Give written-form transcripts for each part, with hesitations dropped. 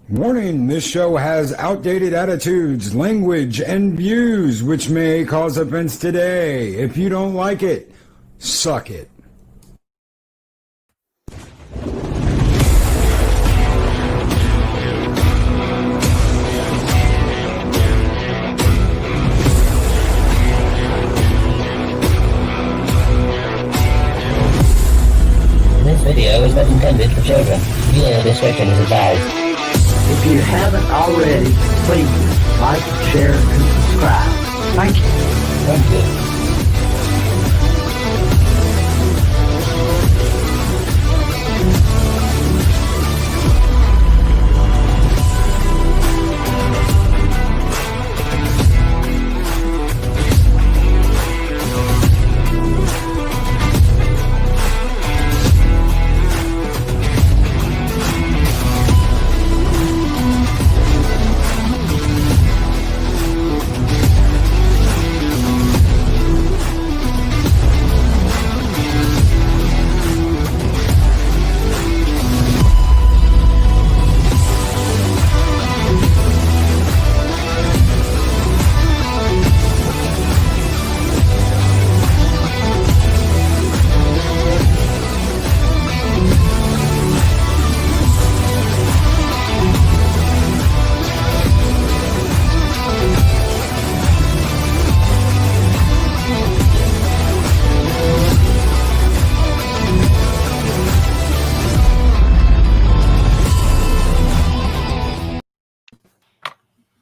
Warning, this show has outdated attitudes, language, and views which may cause offense today. If you don't like it, suck it. This video is not intended for children. Viewer discretion is advised. If you haven't already, please like, share, and subscribe. Thank you. Thank you.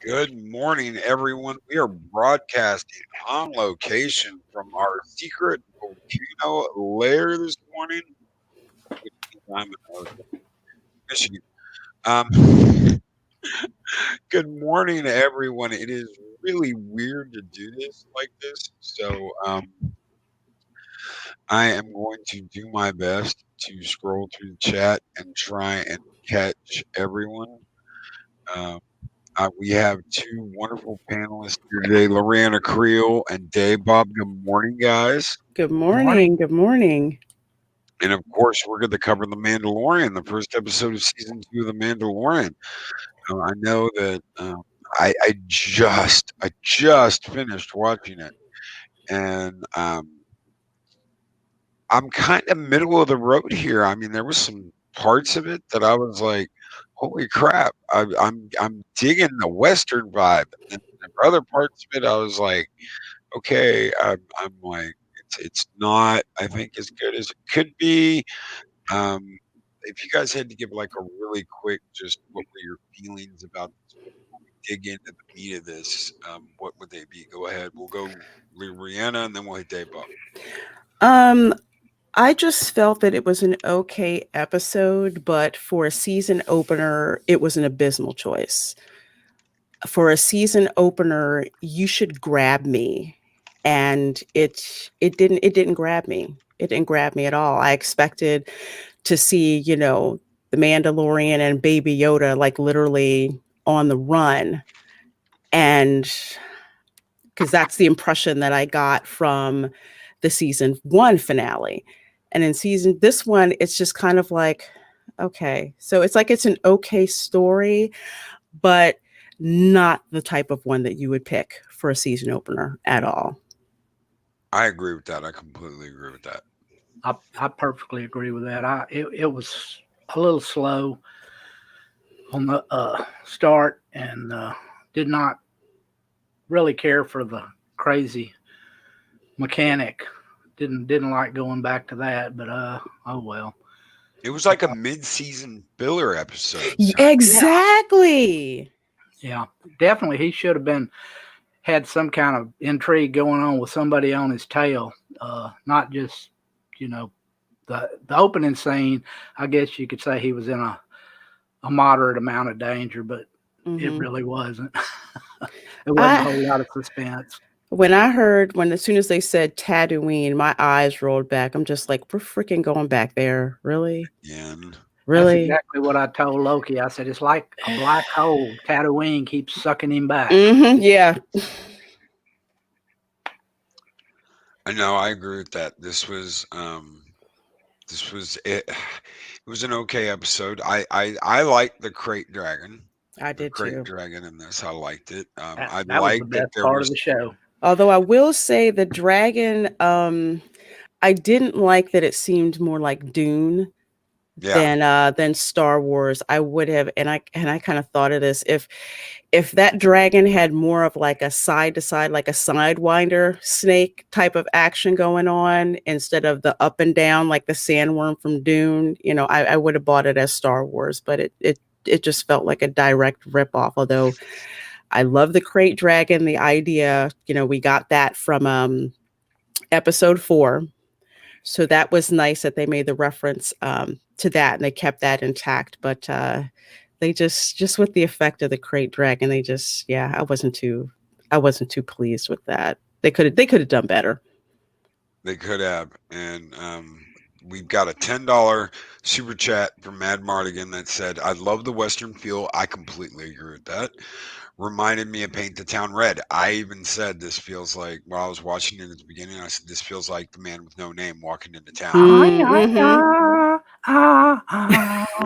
Good morning, everyone. We are broadcasting on location from our secret volcano lair this morning. I'm in Mischief. Good morning, everyone. It is really weird to do this like this, so I am going to do my best to scroll through the chat and try and catch everyone. We have two wonderful panelists here today, Lorena Creel and Dave Bob. Good morning, guys. Good morning. Good morning. And of course, we're going to cover The Mandalorian, the first episode of season 2 of The Mandalorian. I know that I just finished watching it, and I'm kind of middle of the road here. I mean, there was some parts of it that I was like, "Holy crap!" I'm digging the Western vibe, and there were other parts of it I was like, "Okay," I'm like, it's not, I think, as good as it could be. If you guys had to give like a really quick, just what were your feelings about this before we dig into the meat of this? What would they be? Go ahead. We'll go Rihanna, and then we'll hit Dave Bob. I just felt that it was an okay episode, but for a season opener, it was an abysmal choice. For a season opener, you should grab me, and it didn't grab me. It didn't grab me at all. I expected to see, the Mandalorian and Baby Yoda like literally on the run, and because that's the impression that I got from the season 1 finale. And in this one, it's just kind of like, okay. So it's like it's an okay story, but not the type of one that you would pick for a season opener at all. I agree with that. I completely agree with that. I perfectly agree with that. It was a little slow on the start, and did not really care for the crazy mechanic. Didn't like going back to that, but oh well. It was like a mid-season filler episode. Exactly. Yeah, definitely. He should have had some kind of intrigue going on with somebody on his tail. Not just, the opening scene. I guess you could say he was in a moderate amount of danger, but it really wasn't. It wasn't a whole lot of suspense. As soon as they said Tatooine, my eyes rolled back. I'm just like, we're freaking going back there. Really? Yeah. Really? That's exactly what I told Loki. I said, it's like a black hole. Tatooine keeps sucking him back. Yeah. I know. I agree with that. This was it. It was an okay episode. I like the crate dragon. I the did Great too. Dragon in this. I liked it. I That was the liked that best there part was. of the show. Although I will say the dragon, I didn't like that it seemed more like Dune than Star Wars. I would have, and I kind of thought of this, if that dragon had more of like a side to side, like a sidewinder snake type of action going on instead of the up and down like the sandworm from Dune, I would have bought it as Star Wars, but it just felt like a direct ripoff. Although I love the crate dragon, the idea, we got that from episode 4. So that was nice that they made the reference to that and they kept that intact. But they just with the effect of the crate dragon, I wasn't too pleased with that. They could have done better. They could have. And we've got a $10 super chat from Mad Mardigan that said, I love the Western feel. I completely agree with that. Reminded me of Paint the Town Red. I even said this feels like, while I was watching it at the beginning, I said, this feels like the man with no name walking into town. When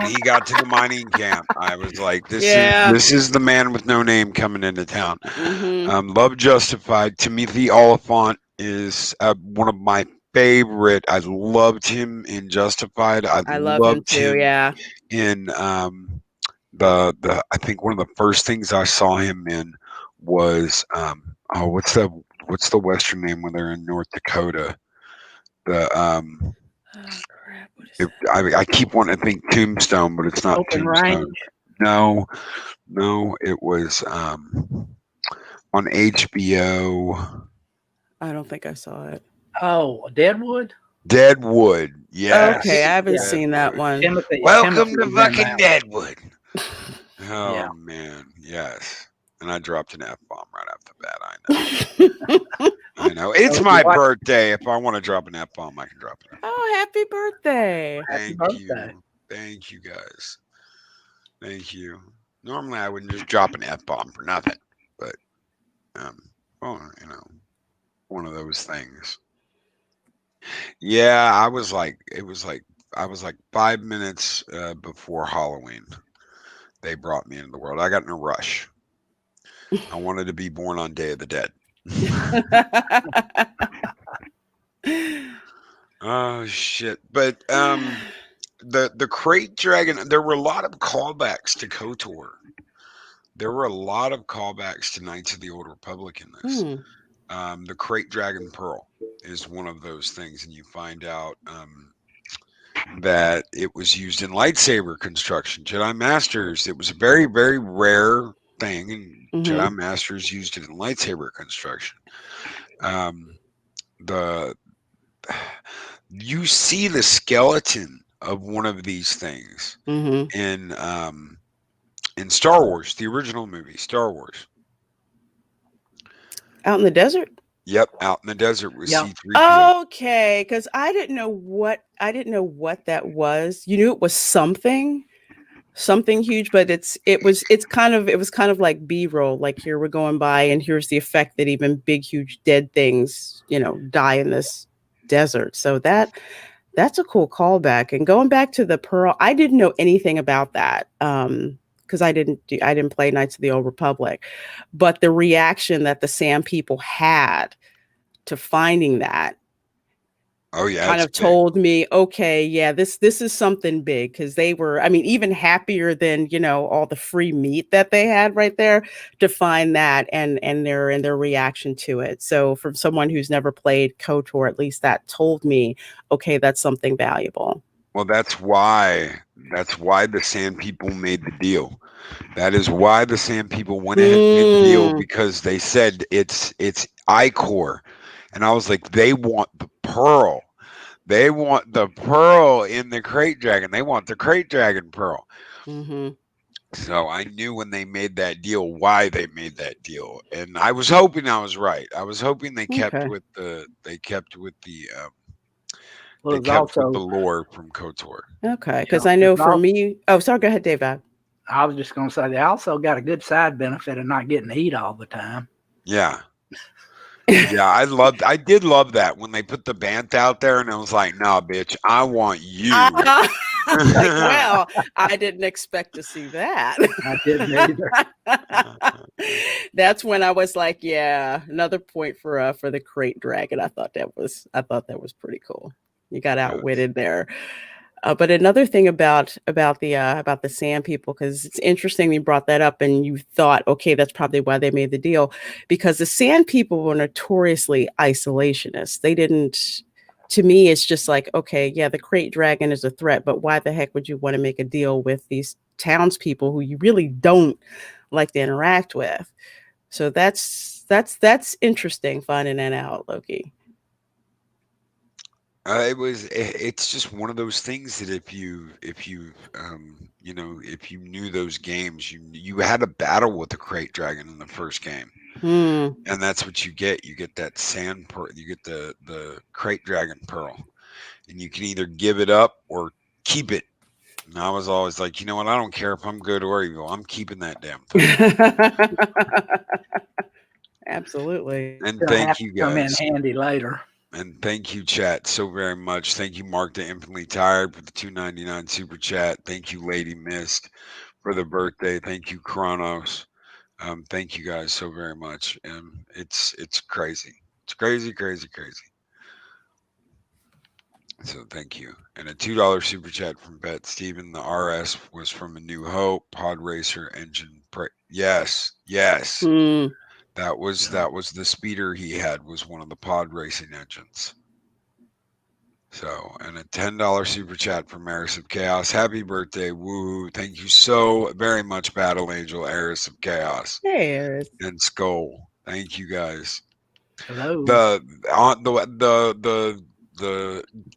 he got to the mining camp, I was like, this is the man with no name coming into town. Love Justified. Timothy Oliphant is one of my favorite. I loved him in Justified. I love him loved too. Yeah. In the I think one of the first things I saw him in was what's the Western name when they're in North Dakota? The Oh crap! What is I keep wanting to think Tombstone, but it's not Open Tombstone. Range. No, it was on HBO. I don't think I saw it. Oh, Deadwood. Deadwood, yes. Okay, I haven't Deadwood. seen that one. Welcome Timothy to was in fucking that. Deadwood. Oh Yeah. man, yes. And I dropped an F-bomb right off the bat. I know. I know. It's my birthday. If I want to drop an F-bomb, I can drop it. Oh, happy birthday. Thank you. Thank you guys. Thank you. Normally I wouldn't just drop an F-bomb for nothing. But one of those things. Yeah, I was like 5 minutes before Halloween. They brought me into the world. I got in a rush. I wanted to be born on Day of the Dead. Oh shit! But the crate dragon. There were a lot of callbacks to KOTOR. There were a lot of callbacks to Knights of the Old Republic in this. The crate dragon pearl is one of those things, and you find out that it was used in lightsaber construction. Jedi Masters. It was a very, very rare thing, and Jedi Masters used it in lightsaber construction. You see the skeleton of one of these things in Star Wars, the original movie, Star Wars. Out in the desert? Yep, out in the desert with C-3PO. Okay, because I didn't know what that was. You knew it was something huge, but it was kind of like B-roll. Like, here we're going by, and here's the effect that even big, huge dead things, die in this desert. So that's a cool callback. And going back to the pearl, I didn't know anything about that. Because I didn't play Knights of the Old Republic, but the reaction that the Sand people had to finding that, kind of told me, okay, yeah, this is something big, because they were, even happier than all the free meat that they had right there to find that and their reaction to it. So from someone who's never played KOTOR, at least that told me, okay, that's something valuable. Well, that's why the Sand People made the deal. That is why the Sand People went ahead and made the deal, because they said it's Icor. And I was like, they want the pearl. They want the pearl in the crate dragon. They want the crate dragon pearl. So I knew when they made that deal why they made that deal, and I was hoping I was right. I was hoping they kept with the lore from KOTOR. Okay, because I know for me. Oh, sorry. Go ahead, Dave. I was just going to say they also got a good side benefit of not getting to eat all the time. Yeah. Yeah, I did love that when they put the bant out there, and I was like, "Nah, bitch, I want you." Like, well, I didn't expect to see that. I didn't either. That's when I was like, yeah, another point for the crate dragon. I thought that was pretty cool. You got outwitted there. But another thing about the sand people, because it's interesting you brought that up and you thought, okay, that's probably why they made the deal, because the sand people were notoriously isolationist. They didn't. To me, it's just like, okay, yeah, the crate dragon is a threat, but why the heck would you want to make a deal with these townspeople who you really don't like to interact with? So that's interesting finding that out, Loki. It's just one of those things that if you knew those games, you had a battle with the crate dragon in the first game. And that's what you get. You get that sand pearl. You get the crate dragon pearl, and you can either give it up or keep it. And I was always like, you know what? I don't care if I'm good or evil. I'm keeping that damn thing. Absolutely. And They'll thank have you to come in guys. handy later. And thank you, chat, so very much. Thank you, Mark the Infinitely Tired, for the $2.99 super chat. Thank you, Lady Mist, for the birthday. Thank you, Kronos. Thank you guys so very much. It's crazy. It's crazy, crazy, crazy. So thank you. And a $2 super chat from Bet Steven. The RS was from A New Hope, Pod Racer engine. Yes. That was the speeder he had, was one of the pod racing engines. So, and a $10 super chat from Heiress of Chaos. Happy birthday, woohoo! Thank you so very much, Battle Angel, Heiress of Chaos. Hey, Heiress. And Skull. Thank you guys. Hello. The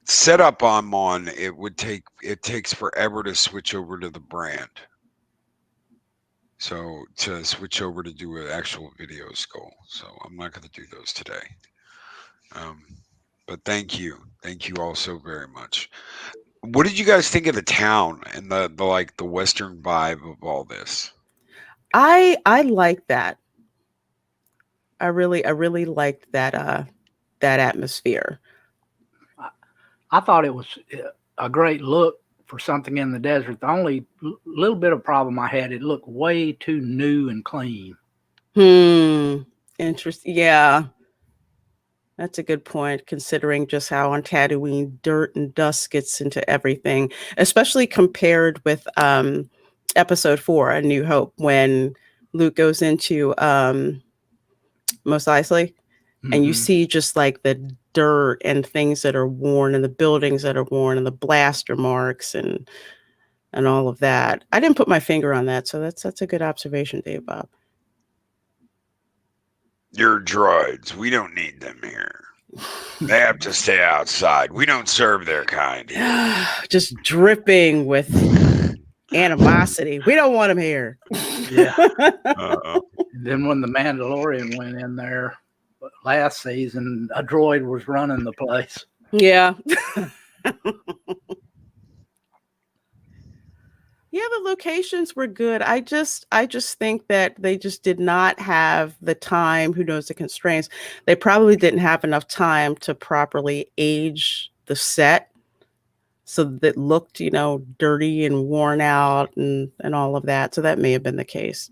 setup I'm on, it takes forever to switch over to the brand. So to switch over to do an actual video, Skull. So I'm not going to do those today. But thank you all so very much. What did you guys think of the town and the Western vibe of all this? I like that. I really liked that atmosphere. I thought it was a great look for something in the desert. The only little bit of problem I had, it looked way too new and clean. Interesting. Yeah. That's a good point, considering just how on Tatooine dirt and dust gets into everything, especially compared with episode 4, A New Hope, when Luke goes into Mos Eisley, and you see just like the dirt and things that are worn and the buildings that are worn and the blaster marks and all of that. I didn't put my finger on that, so that's a good observation, Dave Bob. You're droids. We don't need them here. They have to stay outside. We don't serve their kind here. Just dripping with animosity. We don't want them here. Yeah. Then when the Mandalorian went in there last season, a droid was running the place. Yeah. Yeah, the locations were good. I just think that they just did not have the time. Who knows the constraints? They probably didn't have enough time to properly age the set, so that it looked, dirty and worn out and all of that. So that may have been the case.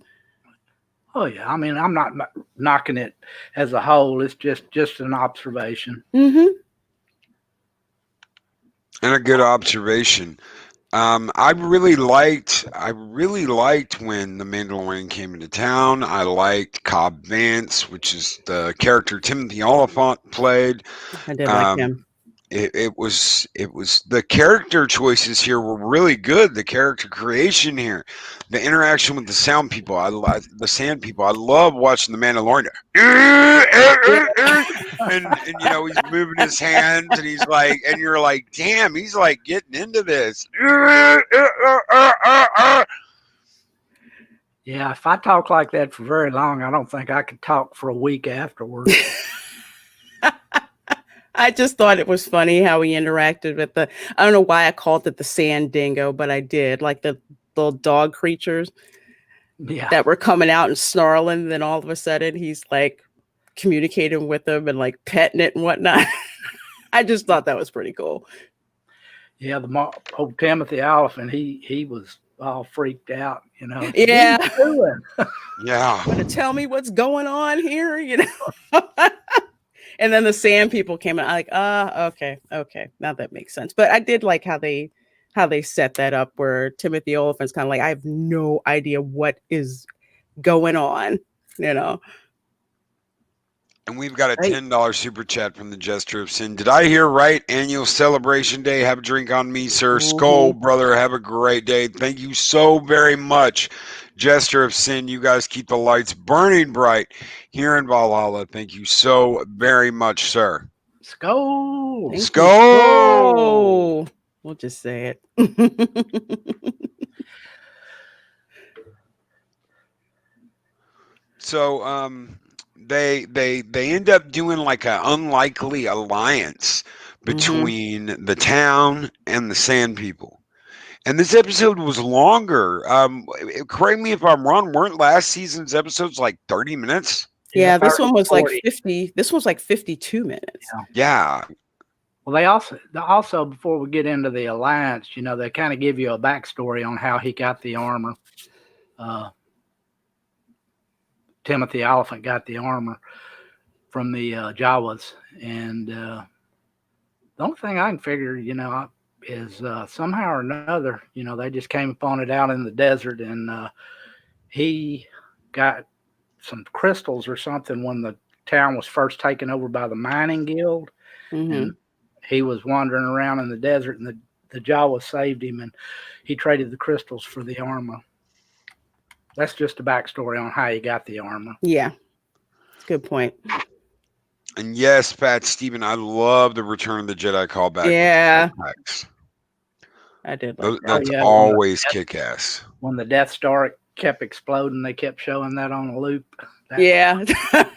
Oh yeah, I mean, I'm not knocking it as a whole. It's just an observation. Mm-hmm. And a good observation. I really liked when the Mandalorian came into town. I liked Cobb Vanth, which is the character Timothy Oliphant played. I did like him. It was the character choices here were really good. The character creation here, the interaction with the sound people, the sand people. I love watching the Mandalorian. And he's moving his hands and he's like, and you're like, damn, he's like getting into this. Yeah, if I talk like that for very long, I don't think I could talk for a week afterwards. I just thought it was funny how he interacted with I don't know why I called it the sand dingo, but I did, like the little dog creatures that were coming out and snarling. Then all of a sudden he's like communicating with them and like petting it and whatnot. I just thought that was pretty cool. Yeah, old Timothy Oliphant, he was all freaked out, you know. Yeah. What are you doing? Yeah. Want to tell me what's going on here? You know. And then the sand people came out like, okay, now that makes sense. But I did like how they set that up, where Timothy Oliphant's kind of like, I have no idea what is going on, you know. And we've got a Hey. $10 super chat from the Jester of Sin. Did I hear right? Annual celebration day. Have a drink on me, sir. Skull, brother. Have a great day. Thank you so very much, Jester of Sin. You guys keep the lights burning bright here in Valhalla. Thank you so very much, sir. Skull. Skull. We'll just say it. So, they end up doing like an unlikely alliance between the town and the Sand People. And this episode was longer. Correct me if I'm wrong. Weren't last season's episodes like 30 minutes? Yeah, this 30, one was 40. like 50. This was like 52 minutes. Yeah. Well, they also before we get into the alliance, you know, they kind of give you a backstory on how he got the armor. Timothy Oliphant got the armor from the Jawas, and the only thing I can figure, you know, is somehow or another, you know, they just came upon it out in the desert, and he got some crystals or something when the town was first taken over by the mining guild, and he was wandering around in the desert, and the Jawas saved him, and he traded the crystals for the armor. That's just a backstory on how he got the armor. Yeah, good point. And yes, Pat Steven, I love the Return of the Jedi callback. Yeah, I did like that. That's always kick-ass. When the Death Star kept exploding, they kept showing that on a loop. Yeah,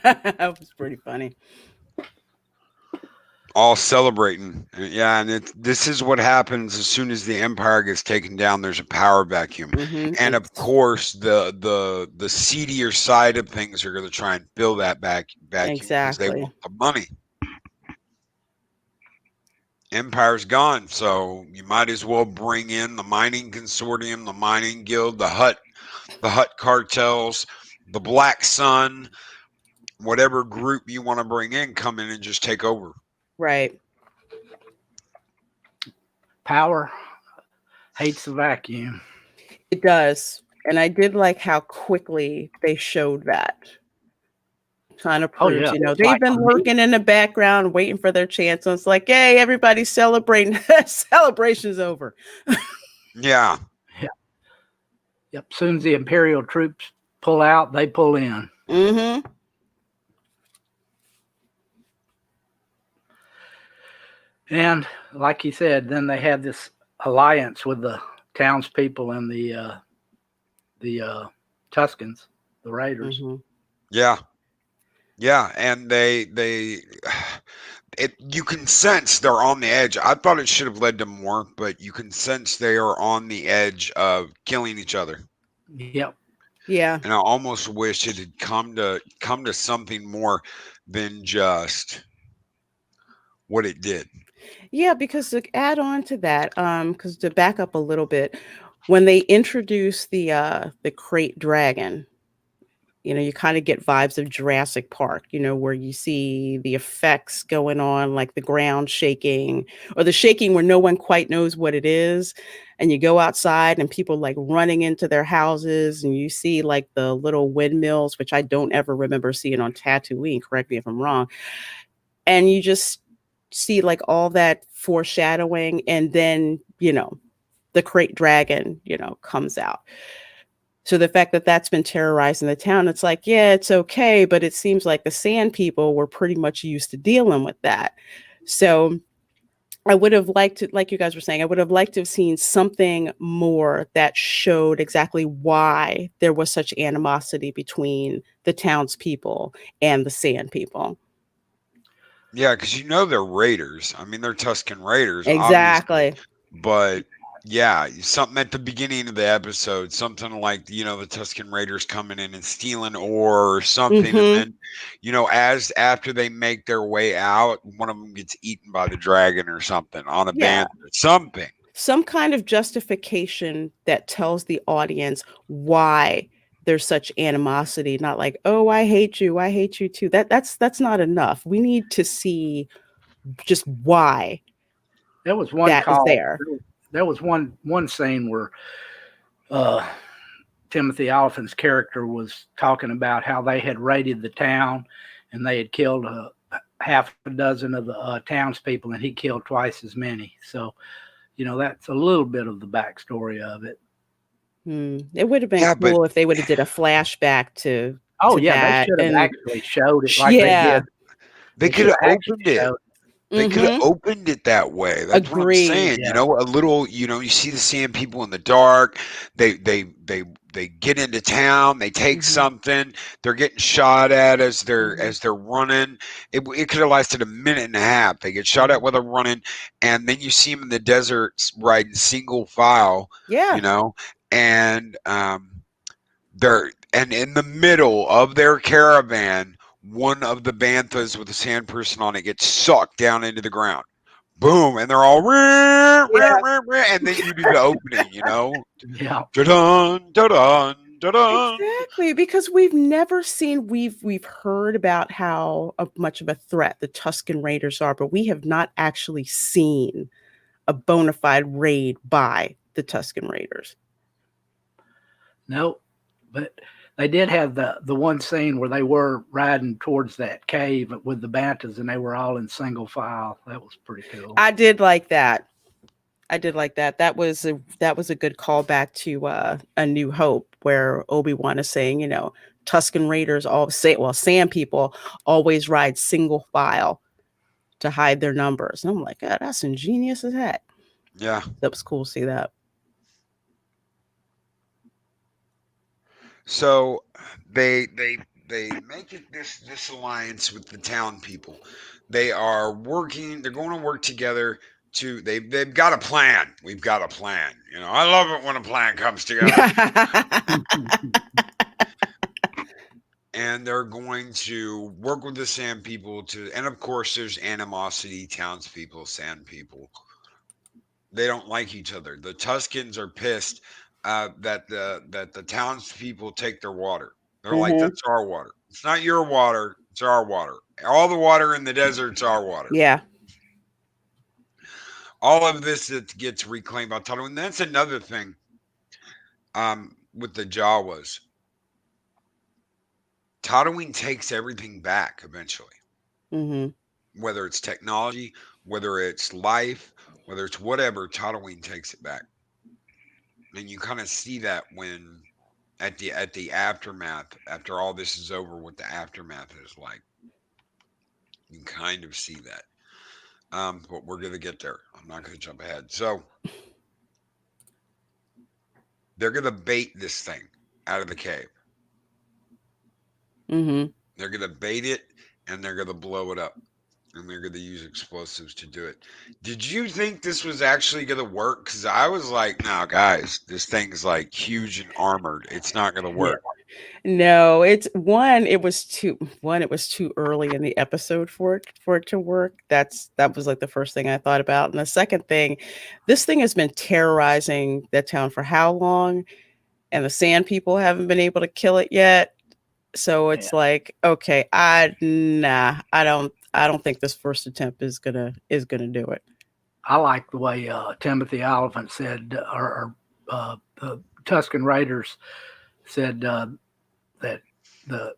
that was pretty funny. All celebrating. Yeah, and this is what happens as soon as the Empire gets taken down. There's a power vacuum. And of course, the seedier side of things are going to try and fill that vacuum because they want the money. Empire's gone, so you might as well bring in the mining consortium, the mining guild, the Hut cartels, the Black Sun, whatever group you want to bring in, come in and just take over. Right. Power hates the vacuum. It does. And I did like how quickly they showed that. Trying to prove, you know, they've been lurking in the background, waiting for their chance. And it's like, hey, everybody's celebrating. Celebration's over. Yeah. Yep. As soon as the Imperial troops pull out, they pull in. And like you said, then they had this alliance with the townspeople and the Tuscans, the Raiders. Yeah, and you can sense they're on the edge. I thought it should have led to more, but you can sense they are on the edge of killing each other. Yep. Yeah. And I almost wish it had come to something more than just what it did. Yeah, because to add on to that, because to back up a little bit, when they introduce the crate dragon, you know, you kind of get vibes of Jurassic Park, you know, where you see the effects going on, like the ground shaking or the shaking where no one quite knows what it is. And you go outside and people like running into their houses, and you see like the little windmills, which I don't ever remember seeing on Tatooine. Correct me if I'm wrong. And you just see like all that foreshadowing, and then, you know, the crate dragon, you know, comes out. So the fact that that's been terrorizing the town, it's like, yeah, it's okay, but it seems like the Sand People were pretty much used to dealing with that. So I would have liked to, like you guys were saying, I would have liked to have seen something more that showed exactly why there was such animosity between the townspeople and the Sand People. Yeah, because you know they're raiders. I mean, they're Tuscan raiders. Exactly. But Yeah, something at the beginning of the episode, something like, the Tusken Raiders coming in and stealing ore or something, and then, as after they make their way out, one of them gets eaten by the dragon or something on a Yeah. band or something. Some kind of justification that tells the audience why there's such animosity, not like, oh, I hate you too. That's not enough. We need to see just why There was one that is call. there. There was one scene where Timothy Oliphant's character was talking about how they had raided the town and they had killed half a dozen of the townspeople, and he killed twice as many. So, that's a little bit of the backstory of it. It would have been cool if they would have did a flashback to They that. should have actually showed it like they did. They could have opened it. They could have opened it that way. That's what I'm saying. Yeah. A little, you see the sand people in the dark. They get into town. They take something. They're getting shot at as they're running. It could have lasted a minute and a half. They get shot at while they're running, and then you see them in the desert riding single file. Yeah. And and in the middle of their caravan, one of the banthas with a sand person on it gets sucked down into the ground. Boom, and they're all and then you do the opening, Yeah. Da-dun, da-dun, da-dun. Exactly, because we've never seen, we've heard about how much of a threat the Tusken Raiders are, but we have not actually seen a bona fide raid by the Tusken Raiders. No, but they did have the one scene where they were riding towards that cave with the bantas, and they were all in single file. That was pretty cool. I did like that. That was a good callback to A New Hope, where Obi-Wan is saying, Tusken Raiders sand people always ride single file to hide their numbers. And I'm like, oh, that's ingenious as heck. Yeah. That was cool to see that. So they make it this alliance with the town people. They are working. They're going to work together. They've got a plan. We've got a plan. I love it when a plan comes together. And they're going to work with the sand people and of course there's animosity, townspeople, sand people. They don't like each other. The Tuskens are pissed that the townspeople take their water. They're like, that's our water. It's not your water. It's our water. All the water in the desert's our water. Yeah. All of this that gets reclaimed by Tatooine. That's another thing with the Jawas. Tatooine takes everything back eventually. Whether it's technology, whether it's life, whether it's whatever, Tatooine takes it back. And you kind of see that when at the aftermath, after all this is over, what the aftermath is like. You can kind of see that. But we're going to get there. I'm not going to jump ahead. So they're going to bait this thing out of the cave. They're going to bait it and they're going to blow it up. And they're going to use explosives to do it. Did you think this was actually going to work? Because I was like, no, guys, this thing's like huge and armored. It's not going to work. No, it was too early in the episode for it to work. That was like the first thing I thought about. And the second thing, this thing has been terrorizing that town for how long? And the sand people haven't been able to kill it yet. So it's like, okay, I don't think this first attempt is gonna do it. I like the way Timothy Oliphant said, or the Tusken Raiders said that the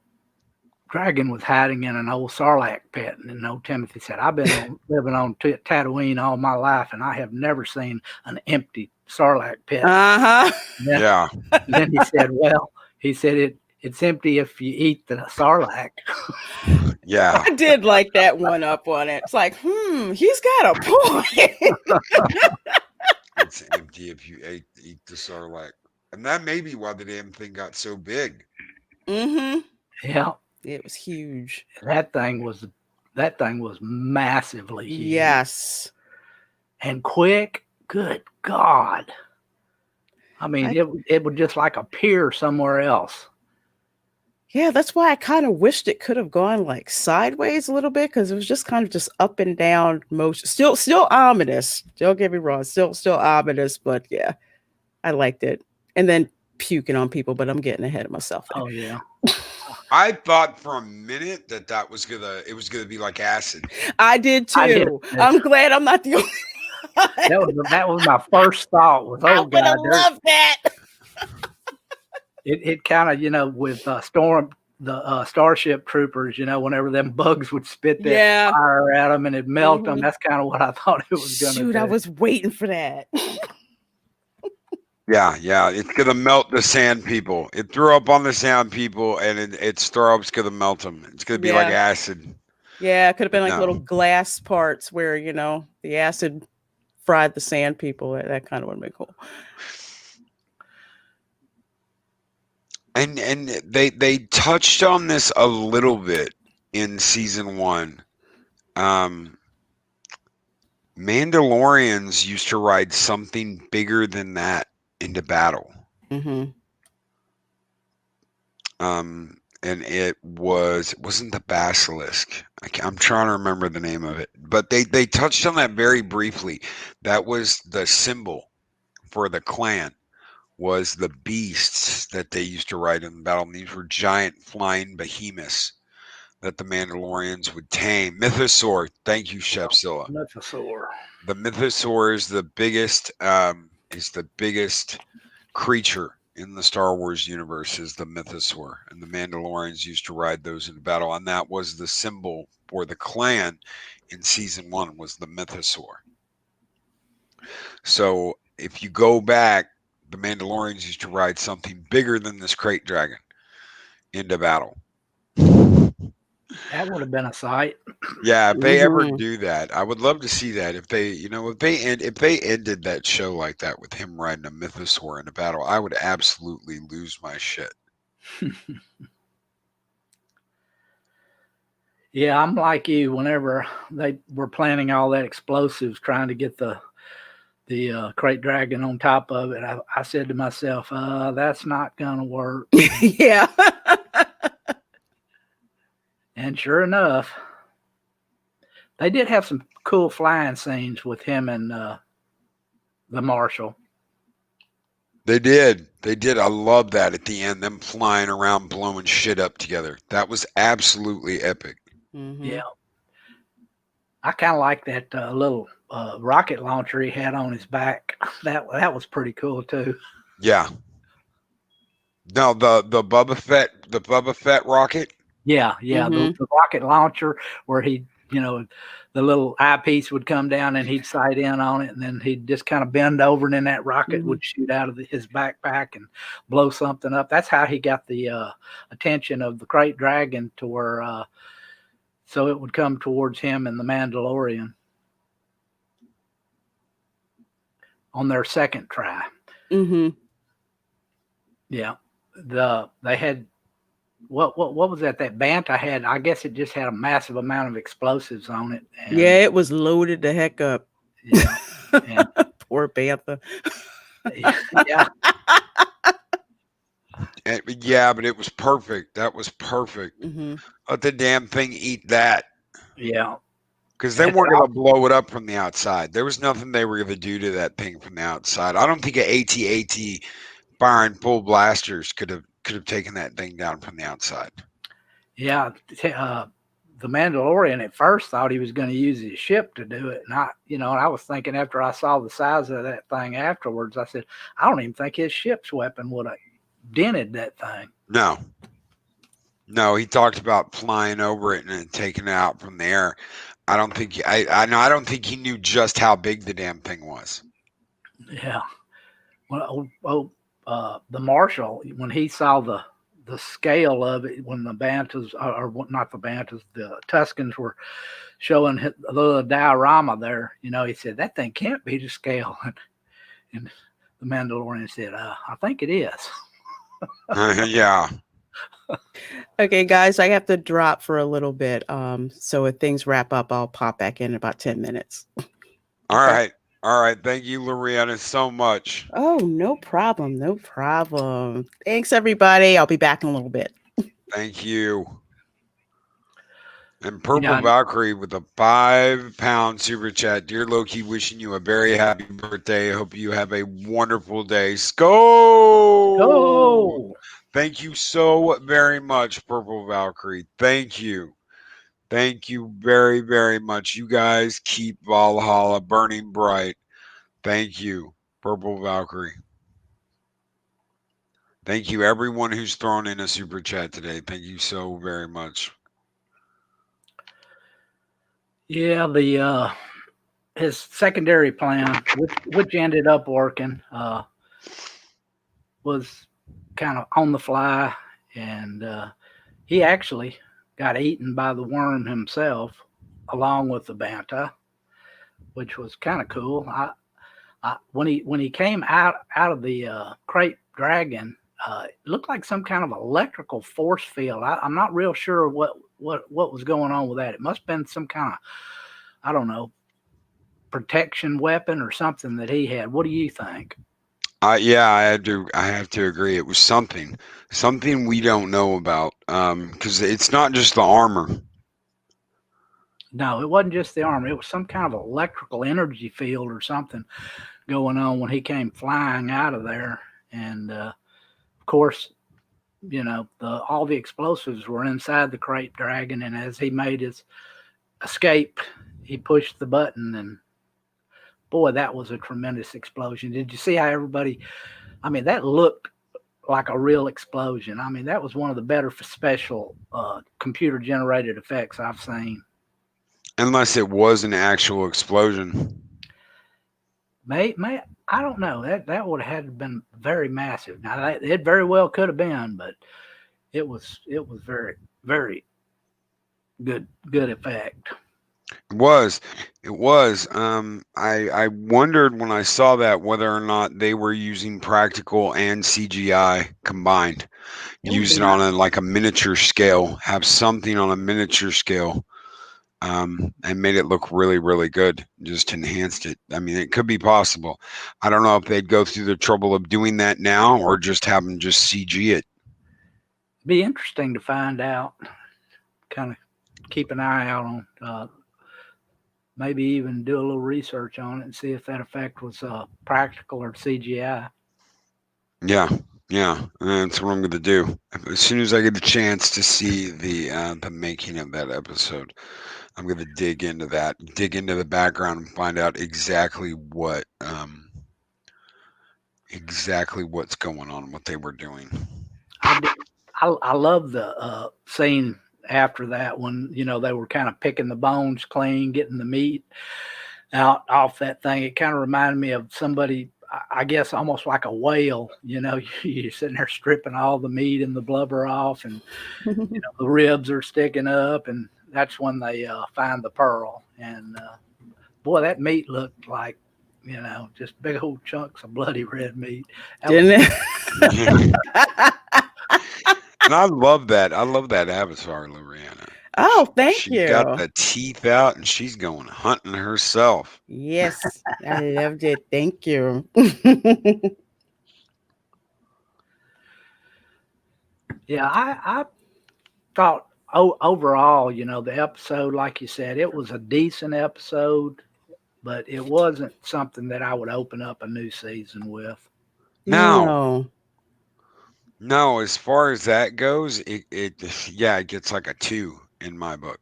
dragon was hiding in an old Sarlacc pit, and Timothy said, "I've been living on Tatooine all my life, and I have never seen an empty Sarlacc pit." Yeah. And then he said, "Well, it's empty if you eat the Sarlacc." Yeah. I did like that one up on it. It's like, he's got a point. It's empty if you eat the Sarlacc. And that may be why the damn thing got so big. Yeah. It was huge. That thing was massively huge. Yes. And quick good God. I mean, it would just like appear somewhere else. Yeah, that's why I kind of wished it could have gone like sideways a little bit, because it was just kind of just up and down motion. Still ominous. Don't get me wrong. Still ominous, but yeah, I liked it. And then puking on people, but I'm getting ahead of myself there. Oh yeah. I thought for a minute that it was gonna be like acid. I did too. I did. I'm glad I'm not the only one. That was my first thought. Was I oh would have God, loved that. it kind of with Starship Troopers, whenever them bugs would spit that fire at them and it'd melt them. That's kind of what I thought it was going to do. Shoot, I was waiting for that. Yeah, it's gonna melt the sand people. It threw up on the sand people, and its throw up's gonna melt them. It's gonna be like acid. Yeah, it could have been like little glass parts where the acid fried the sand people. That kind of would have been cool. And they touched on this a little bit in season 1. Mandalorians used to ride something bigger than that into battle. Mm-hmm. And it wasn't the basilisk. I'm trying to remember the name of it, but they touched on that very briefly. That was the symbol for the clan. Was the beasts that they used to ride in the battle. And these were giant flying behemoths that the Mandalorians would tame. Mythosaur. Thank you, Chef Zilla. Mythosaur. The Mythosaur is the biggest creature in the Star Wars universe, is the Mythosaur. And the Mandalorians used to ride those in battle. And that was the symbol for the clan in season 1, was the Mythosaur. So if you go back, the Mandalorians used to ride something bigger than this crate dragon into battle. That would have been a sight. Yeah, if they ever do that, I would love to see that. If they ended that show like that with him riding a Mythosaur in a battle, I would absolutely lose my shit. Yeah, I'm like you. Whenever they were planning all that explosives, trying to get the crate dragon on top of it, I said to myself, that's not gonna work. Yeah. And sure enough, they did have some cool flying scenes with him and the Marshal. They did. I love that at the end, them flying around blowing shit up together. That was absolutely epic. Mm-hmm. Yeah. I kind of like that little rocket launcher he had on his back. That was pretty cool too. Yeah. No, the Boba Fett rocket. Yeah, Mm-hmm. the rocket launcher where he, the little eyepiece would come down and he'd sight in on it, and then he'd just kind of bend over, and then that rocket would shoot out of his backpack and blow something up. That's how he got the attention of the crate dragon to where, so it would come towards him and the Mandalorian on their second try. Mm-hmm. Yeah, they had. What was that? That Banta had, I guess it just had a massive amount of explosives on it. And, yeah, it was loaded the heck up. Yeah. And, poor Bantha. Yeah. Yeah, but it was perfect. That was perfect. Mm-hmm. Let the damn thing eat that. Yeah. Because they weren't going to blow it up from the outside. There was nothing they were going to do to that thing from the outside. I don't think an AT-AT firing full blasters could have taken that thing down from the outside. Yeah. The Mandalorian at first thought he was going to use his ship to do it. And and I was thinking, after I saw the size of that thing afterwards, I said, I don't even think his ship's weapon would have dented that thing. No, he talked about flying over it and then taking it out from the air. I don't think he knew just how big the damn thing was. Yeah. Well, the Marshal, when he saw the scale of it, when the Bantas, or not the Bantas, the Tuscans were showing the little diorama there, he said, that thing can't be to scale. And the Mandalorian said, I think it is. Yeah. Okay, guys, I have to drop for a little bit. So if things wrap up, I'll pop back in about 10 minutes. All right. All right. Thank you, Loriana, so much. Oh, no problem. No problem. Thanks, everybody. I'll be back in a little bit. Thank you. And Purple Yeah, Valkyrie with a 5-pound super chat. Dear Loki, wishing you a very happy birthday. Hope you have a wonderful day. Sko! go. Thank you so very much, Purple Valkyrie. Thank you. Thank you very, very much. You guys keep Valhalla burning bright. Thank you, Purple Valkyrie. Thank you, everyone who's thrown in a super chat today. Thank you so very much. Yeah, the his secondary plan, which ended up working, was kind of on the fly, and he actually got eaten by the worm himself, along with the banta, which was kind of cool. When he came out of the crepe dragon, it looked like some kind of electrical force field. I'm not real sure what was going on with that. It must have been some kind of, I don't know, protection weapon or something that he had. What do you think? Yeah, I have to agree. It was something we don't know about. Because it's not just the armor. No, it wasn't just the armor. It was some kind of electrical energy field or something going on when he came flying out of there. And of course, all the explosives were inside the crepe dragon. And as he made his escape, he pushed the button, and boy, that was a tremendous explosion. Did you see how everybody? I mean, that looked like a real explosion. I mean, that was one of the better special computer generated effects I've seen. Unless it was an actual explosion. May I don't know. That would have had to been very massive. Now it very well could have been, but it was very, very good effect. It was. I wondered when I saw that whether or not they were using practical and CGI combined. It would Use be it on a miniature scale. Have something on a miniature scale. And made it look really, really good. Just enhanced it. I mean, it could be possible. I don't know if they'd go through the trouble of doing that now or just have them just CG it. be interesting to find out. Kind of keep an eye out on. Maybe even do a little research on it and see if that effect was practical or CGI. Yeah, yeah, that's what I'm going to do. As soon as I get the chance to see the making of that episode, I'm going to dig into the background, and find out exactly what's going on, what they were doing. I love the scene after that when they were kind of picking the bones clean, getting the meat out off that thing. It kind of reminded me of somebody, I guess, almost like a whale. You're sitting there stripping all the meat and the blubber off, and the ribs are sticking up, and that's when they find the pearl. And boy, that meat looked like just big old chunks of bloody red meat. Didn't it? And I love that. I love that avatar, Loriana. Oh, thank She's you. got the teeth out and she's going hunting herself. Yes, I loved it. Thank you. Yeah, I thought overall, the episode, like you said, it was a decent episode, but it wasn't something that I would open up a new season with. No, as far as that goes, it gets like a 2 in my book.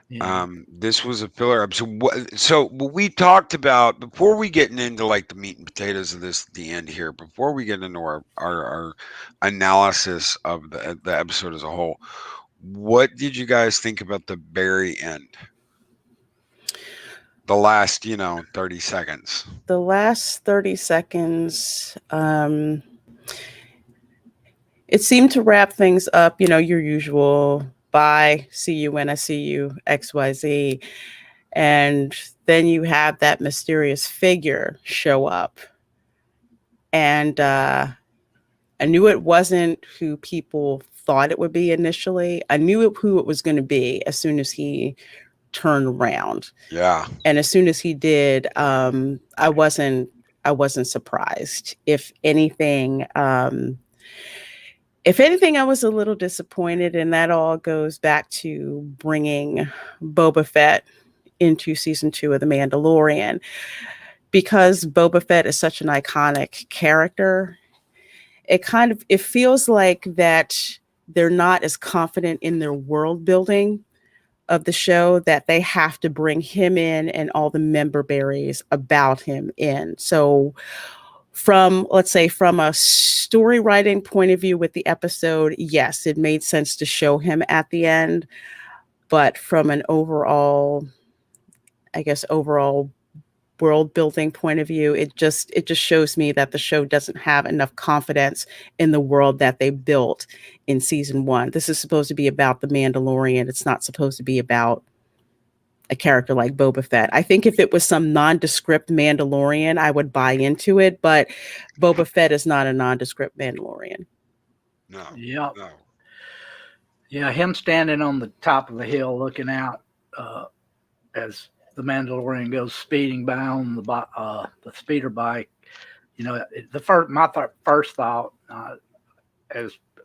Yeah. This was a filler episode. So what we talked about before we getting into like the meat and potatoes of this, the end here, before we get into our analysis of the episode as a whole, what did you guys think about the very end? The last, 30 seconds. The last 30 seconds, it seemed to wrap things up, your usual bye, see you when I see you, XYZ. And then you have that mysterious figure show up. And I knew it wasn't who people thought it would be initially. I knew who it was going to be as soon as he turn around. Yeah. And as soon as he did, I wasn't surprised. If anything, I was a little disappointed, and that all goes back to bringing Boba Fett into season 2 of The Mandalorian, because Boba Fett is such an iconic character. It feels like that they're not as confident in their world building of the show, that they have to bring him in and all the member berries about him in. So let's say from a story writing point of view with the episode, yes, it made sense to show him at the end. But from an overall world building point of view, it just shows me that the show doesn't have enough confidence in the world that they built in season 1. This is supposed to be about the Mandalorian. It's not supposed to be about a character like Boba Fett. I think if it was some nondescript Mandalorian, I would buy into it, but Boba Fett is not a nondescript Mandalorian. No. Yeah. No. Yeah, him standing on the top of the hill looking out as the Mandalorian goes speeding by on the speeder bike. You know, my first thought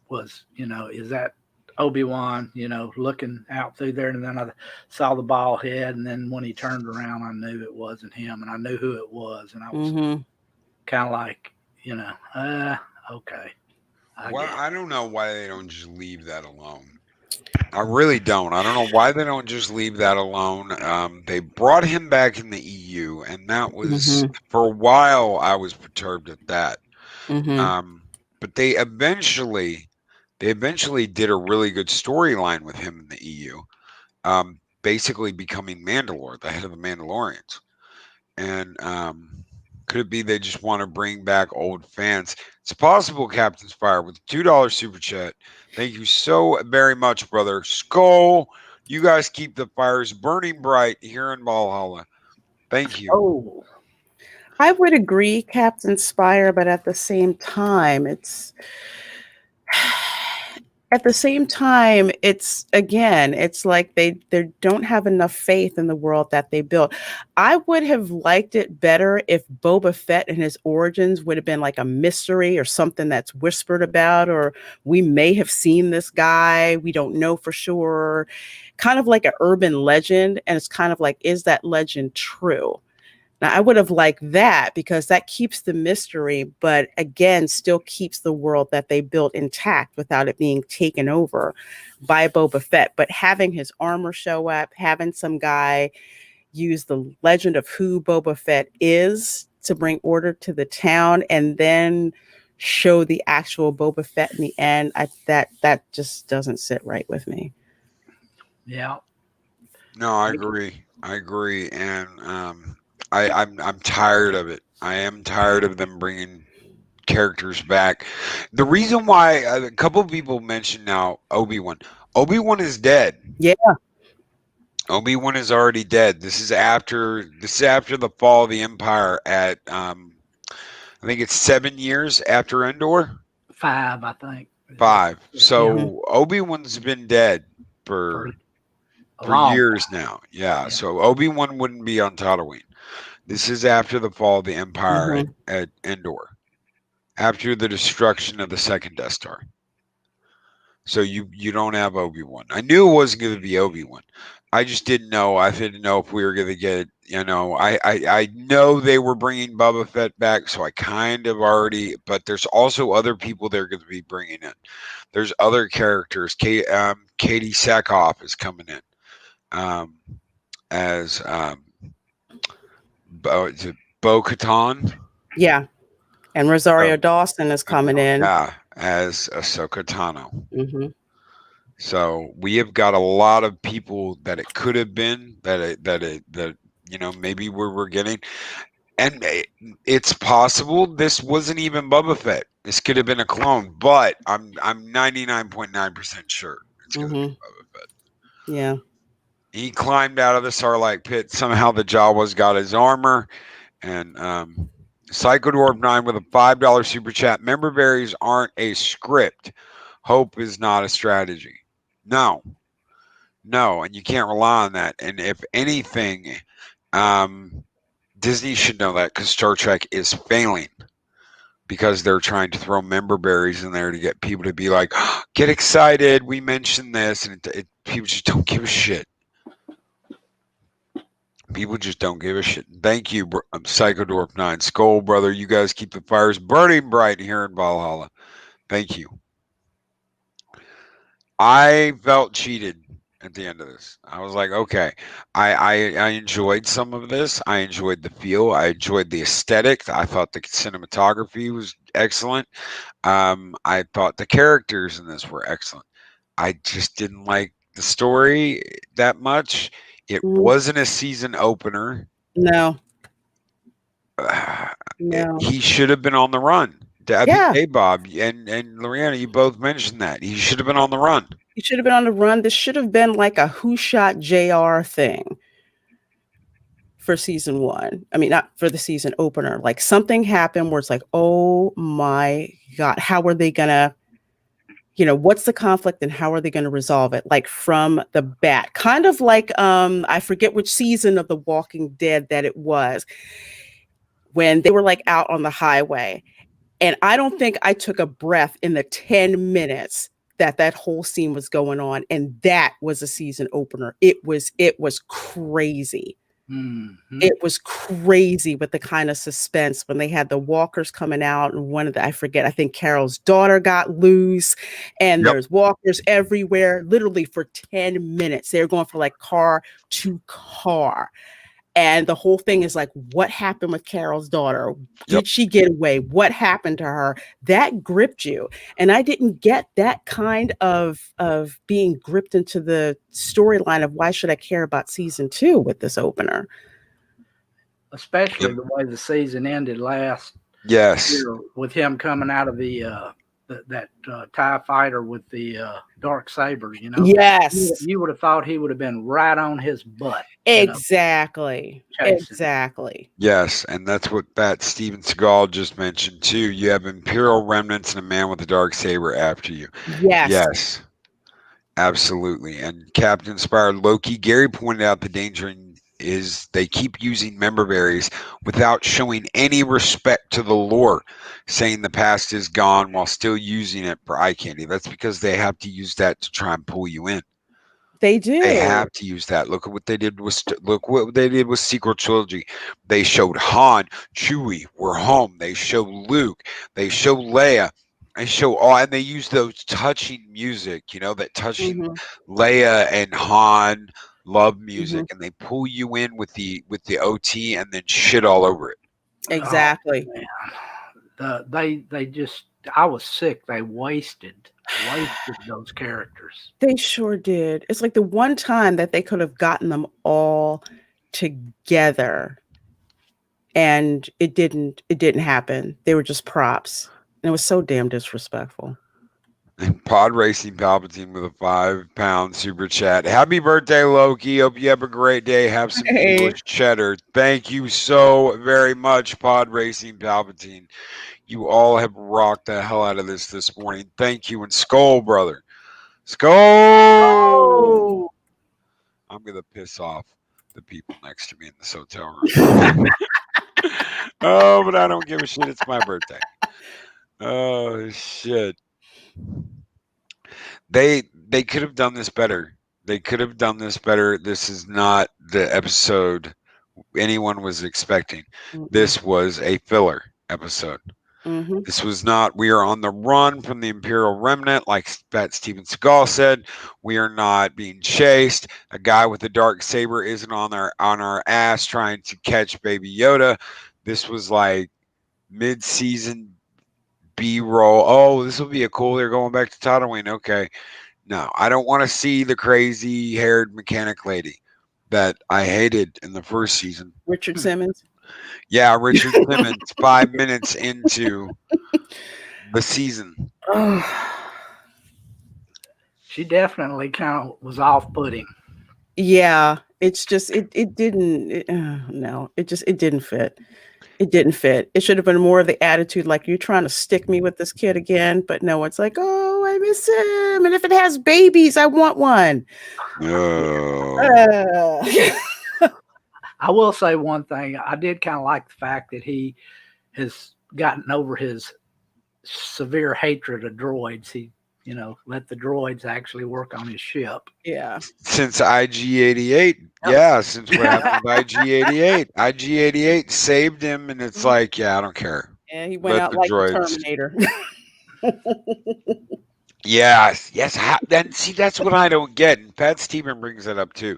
was, you know, is that Obi-Wan, you know, looking out through there, and then I saw the bald head, and then when he turned around, I knew it wasn't him, and I knew who it was, and I was kind of like, you know, okay. I don't know why they don't just leave that alone. I really don't. I don't know why they don't just leave that alone. They brought him back in the EU, and that was for a while. I was perturbed at that. But they eventually did a really good storyline with him in the EU, basically becoming Mandalore, the head of the Mandalorians. And could it be they just want to bring back old fans? It's possible, Captain Spire, with $2 super chat. Thank you so very much, brother. Skull, you guys keep the fires burning bright here in Valhalla. Thank you. Oh, I would agree, Captain Spire, but at the same time, it's like they don't have enough faith in the world that they built. I would have liked it better if Boba Fett and his origins would have been like a mystery or something that's whispered about, or we may have seen this guy, we don't know for sure, kind of like an urban legend. And it's kind of like, is that legend true? Now, I would have liked that, because that keeps the mystery, but again, still keeps the world that they built intact without it being taken over by Boba Fett. But having his armor show up, having some guy use the legend of who Boba Fett is to bring order to the town, and then show the actual Boba Fett in the end, that just doesn't sit right with me. yeah. No, I agree. And I'm tired of it. I am tired of them bringing characters back. The reason why a couple of people mentioned now Obi-Wan. Obi-Wan is dead. Yeah. Obi-Wan is already dead. This is after the fall of the Empire at I think it's 7 years after Endor. 5, I think. 5. So Obi-Wan's been dead for years now. Yeah. So Obi-Wan wouldn't be on Tatooine. This is after the fall of the Empire at Endor, after the destruction of the second Death Star. So you don't have Obi-Wan. I knew it wasn't going to be Obi-Wan. I just didn't know. I didn't know if we were going to get, you know, I know they were bringing Boba Fett back, so I kind of already, but there's also other people they're going to be bringing in. There's other characters. Katie Sackhoff is coming in as Bo-Katan. Yeah. And Rosario Dawson is coming in. Yeah, as Ahsoka Tano. So we have got a lot of people that it could have been that you know, maybe we're getting, and it's possible this wasn't even Boba Fett. This could have been a clone, but I'm 99.9% sure it's going to be Boba Fett. Yeah. He climbed out of the Sarlacc pit. Somehow the Jawas got his armor. And Psychodorb 9 with a $5 super chat. Member berries aren't a script. Hope is not a strategy. No. No, and you can't rely on that. And if anything, Disney should know that because Star Trek is failing because they're trying to throw member berries in there to get people to be like, get excited. We mentioned this, and people just don't give a shit. People just don't give a shit. Thank you, Psychodorp 9. Skull, brother. You guys keep the fires burning bright here in Valhalla. Thank you. I felt cheated at the end of this. I was like, okay, I enjoyed some of this. I enjoyed the feel. I enjoyed the aesthetic. I thought the cinematography was excellent. I thought the characters in this were excellent. I just didn't like the story that much. It wasn't a season opener. No. No. He should have been on the run. I Yeah. think, hey, Bob and Loriana, you both mentioned that. He should have been on the run. He should have been on the run. This should have been like a Who Shot JR thing for season 1. I mean, not for the season opener. Like something happened where it's like, oh my God, how are they gonna, what's the conflict and how are they gonna resolve it? Like from the bat, kind of like I forget which season of The Walking Dead that it was, when they were like out on the highway. And I don't think I took a breath in the 10 minutes that whole scene was going on. And that was a season opener. It was crazy. Mm-hmm. It was crazy with the kind of suspense when they had the walkers coming out, and I think Carol's daughter got loose, and there's walkers everywhere, literally for 10 minutes. They're going from like car to car. And the whole thing is like, what happened with Carol's daughter? Did she get away? What happened to her? That gripped you. And I didn't get that kind of being gripped into the storyline of why should I care about season 2 with this opener? Especially the way the season ended last year with him coming out of the that TIE fighter with the dark saber, Yes. You would have thought he would have been right on his butt. Exactly. Yes, and that's what that Steven Seagal just mentioned too. You have Imperial remnants and a man with a dark saber after you. Yes. Absolutely. And Captain Inspired Loki, Gary pointed out the danger is they keep using member berries without showing any respect to the lore, saying the past is gone while still using it for eye candy. That's because they have to use that to try and pull you in. They do. They have to use that. Look at what they did with Sequel Trilogy. They showed Han, Chewie, we're home. They show Luke. They show Leia. They show and they use those touching music. That touching Leia and Han love music, and they pull you in with the OT and then shit all over it. Exactly. Oh, they just, I was sick. They wasted those characters. They sure did. It's like the one time that they could have gotten them all together, and it didn't happen. They were just props, and it was so damn disrespectful. And Pod Racing Palpatine with a 5-pound super chat. Happy birthday, Loki. Hope you have a great day. Have some English cheddar. Thank you so very much, Pod Racing Palpatine. You all have rocked the hell out of this morning. Thank you. And Skull, brother. Skull! Oh! I'm going to piss off the people next to me in this hotel room. Oh, but I don't give a shit. It's my birthday. Oh, shit. They could have done this better. They could have done this better. This is not the episode anyone was expecting. This was a filler episode. This was not, we are on the run from the Imperial Remnant, like that Steven Seagal said. We are not being chased. A guy with a dark saber isn't on our ass trying to catch Baby Yoda. This was like mid-season B-roll. Oh, this will be a cool. They're going back to Tatooine. Okay. No, I don't want to see the crazy-haired mechanic lady that I hated in the first season. Richard Simmons? Yeah, Richard Simmons, 5 minutes into the season. She definitely kind of was off-putting. Yeah, it's just, it didn't fit. It didn't fit. It should have been more of the attitude like, you're trying to stick me with this kid again, but no, it's like, oh, I miss him. And if it has babies, I want one. No. I will say one thing. I did kind of like the fact that he has gotten over his severe hatred of droids. He, let the droids actually work on his ship. Yeah. Since IG-88, yeah, since what happened with IG-88. IG-88 saved him, and it's like, yeah, I don't care. Yeah, he went Let out the like the droids. Terminator. Yes. That's what I don't get. And Pat Stephen brings that up too.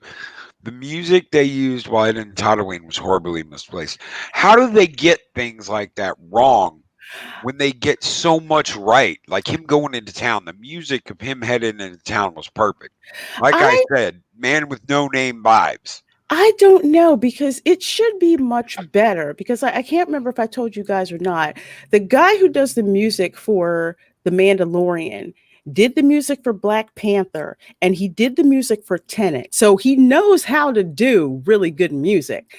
The music they used while in Tatooine was horribly misplaced. How do they get things like that wrong when they get so much right? Like him going into town, the music of him heading into town was perfect. Like I said, man with no name vibes. I don't know, because it should be much better, because I can't remember if I told you guys or not. The guy who does the music for The Mandalorian did the music for Black Panther, and he did the music for Tenet. So he knows how to do really good music.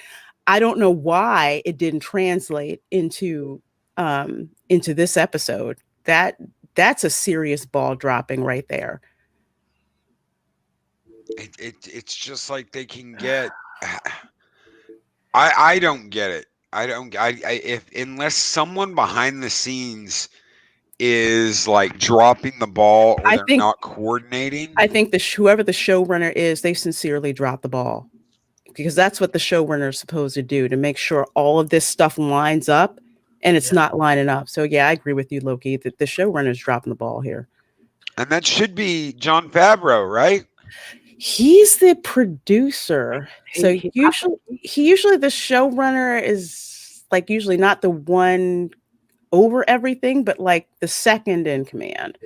I don't know why it didn't translate into this episode. That's a serious ball dropping right there. It's just like they can get. I don't get it. If unless someone behind the scenes is like dropping the ball or they're not coordinating. I think whoever the showrunner is, they sincerely dropped the ball, because that's what the showrunner is supposed to do, to make sure all of this stuff lines up, and it's not lining up. So yeah, I agree with you, Loki, that the showrunner is dropping the ball here. And that should be Jon Favreau, right? He's the producer. So usually the showrunner is like usually not the one over everything, but like the second in command.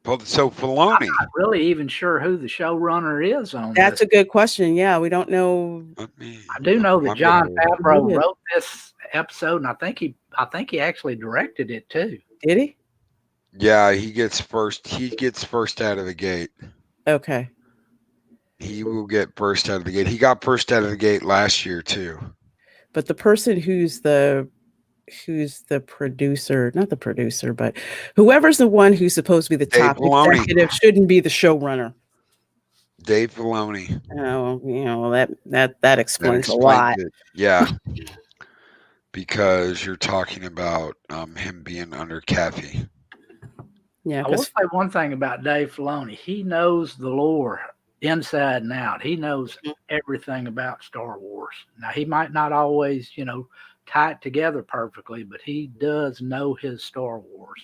Well, so Filoni. I'm not really even sure who the showrunner is on That's this. a good question. Yeah, we don't know. I do know that Jon Favreau wrote this episode, and I think he actually directed it too. Did he? Yeah, he gets first out of the gate. Okay. He will get first out of the gate. He got first out of the gate last year too. But the person who's the producer, not the producer, but whoever's the one who's supposed to be the top executive shouldn't be the showrunner. Dave Filoni. Oh, that explains a lot. Yeah. Because you're talking about him being under Kathy. Yeah. I will say one thing about Dave Filoni. He knows the lore inside and out. He knows everything about Star Wars. Now, he might not always, tie it together perfectly, but he does know his Star Wars.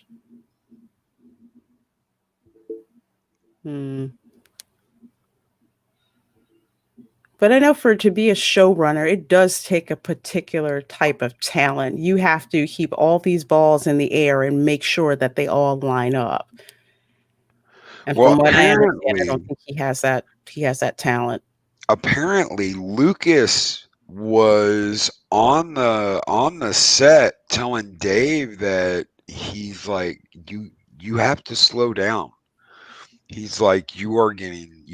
But I know to be a showrunner, it does take a particular type of talent. You have to keep all these balls in the air and make sure that they all line up. And from what I understand, I don't think he has that talent. Apparently, Lucas was on the set telling Dave that he's like, you have to slow down. He's like, you are getting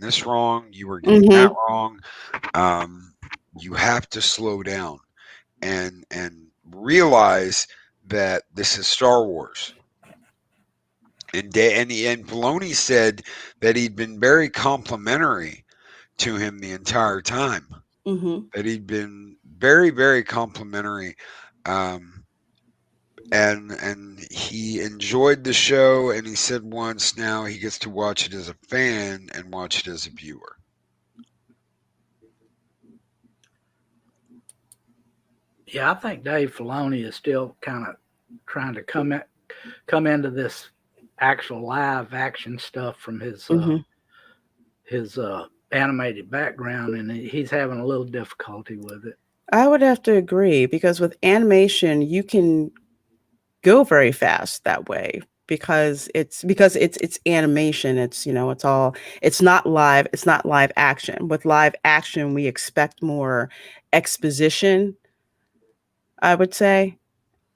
this wrong. You are getting that wrong. You have to slow down and realize that this is Star Wars. And Filoni said that he'd been very complimentary to him the entire time. That he'd been very, very complimentary. And he enjoyed the show, and he said once now he gets to watch it as a fan and watch it as a viewer. Yeah, I think Dave Filoni is still kind of trying to come into this actual live action stuff from his animated background, and he's having a little difficulty with it. I would have to agree, because with animation, you can go very fast that way because it's animation. It's it's not live action. With live action, we expect more exposition, I would say,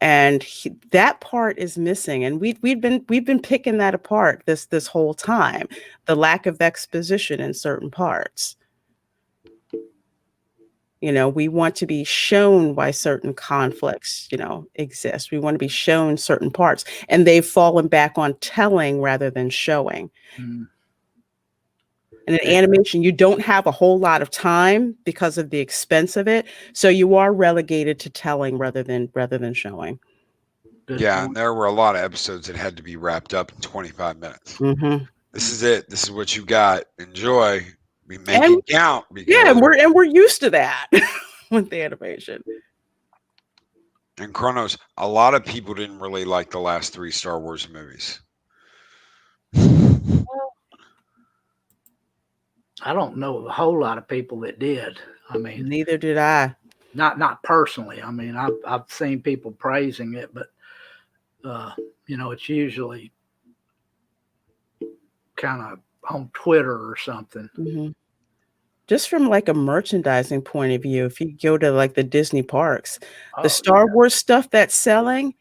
and that part is missing. And we've been picking that apart this whole time, the lack of exposition in certain parts. You know, we want to be shown why certain conflicts, you know, exist. We want to be shown certain parts, and they've fallen back on telling rather than showing. Mm. And in animation, you don't have a whole lot of time because of the expense of it, so you are relegated to telling rather than showing. Good Yeah, point. and there were a lot of episodes that had to be wrapped up in 25 minutes. Mm-hmm. This is it. This is what you got. Enjoy. We make And- it count. Yeah, Because we're used to that with the animation. in Chronos, a lot of people didn't really like the last 3 Star Wars movies. I don't know a whole lot of people that did. I mean, Neither did I. not personally. I mean, I've seen people praising it, but you know, it's usually kind of on Twitter or something. Mm-hmm. Just from like a merchandising point of view, if you go to like the Disney parks, the Star Wars stuff that's selling,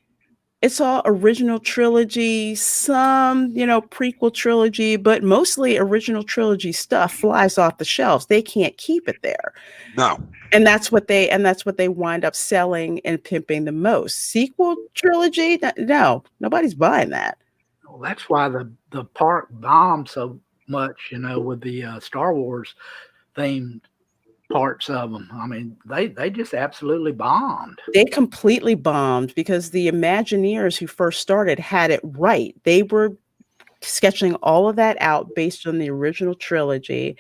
it's all original trilogy, some, you know, prequel trilogy, but mostly original trilogy stuff flies off the shelves. They can't keep it there. No. And that's what they wind up selling and pimping the most. Sequel trilogy? No, nobody's buying that. Well, that's why the park bombed so much, you know, with the Star Wars themed parts of them. I mean, they just absolutely bombed. They completely bombed because the Imagineers who first started had it right. They were sketching all of that out based on the original trilogy.